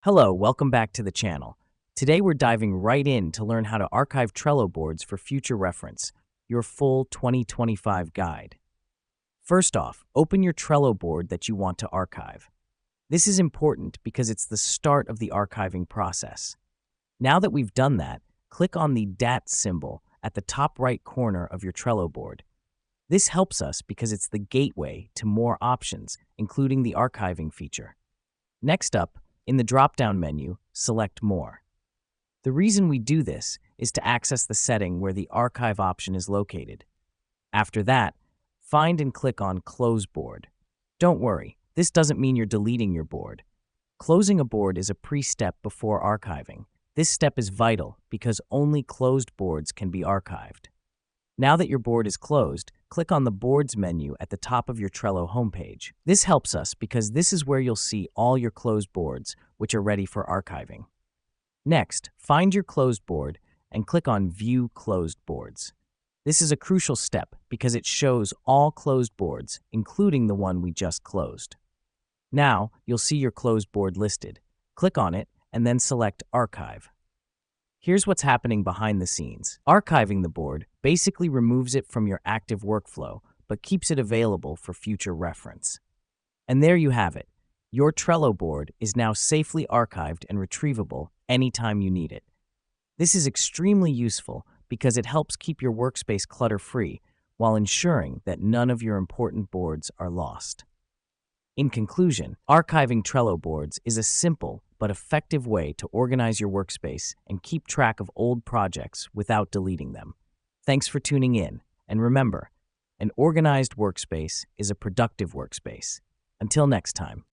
Hello, welcome back to the channel. Today we're diving right in to learn how to archive Trello boards for future reference, your full 2025 guide. First off, open your Trello board that you want to archive. This is important because it's the start of the archiving process. Now that we've done that, click on the DAT symbol at the top right corner of your Trello board. This helps us because it's the gateway to more options, including the archiving feature. Next up, in the drop-down menu, select More. The reason we do this is to access the setting where the archive option is located. After that, find and click on Close Board. Don't worry, this doesn't mean you're deleting your board. Closing a board is a pre-step before archiving. This step is vital because only closed boards can be archived. Now that your board is closed, click on the Boards menu at the top of your Trello homepage. This helps us because this is where you'll see all your closed boards, which are ready for archiving. Next, find your closed board and click on View Closed Boards. This is a crucial step because it shows all closed boards, including the one we just closed. Now, you'll see your closed board listed. Click on it and then select Archive. Here's what's happening behind the scenes. Archiving the board basically removes it from your active workflow, but keeps it available for future reference. And there you have it. Your Trello board is now safely archived and retrievable anytime you need it. This is extremely useful because it helps keep your workspace clutter-free while ensuring that none of your important boards are lost. In conclusion, archiving Trello boards is a simple but effective way to organize your workspace and keep track of old projects without deleting them. Thanks for tuning in, and remember, an organized workspace is a productive workspace. Until next time.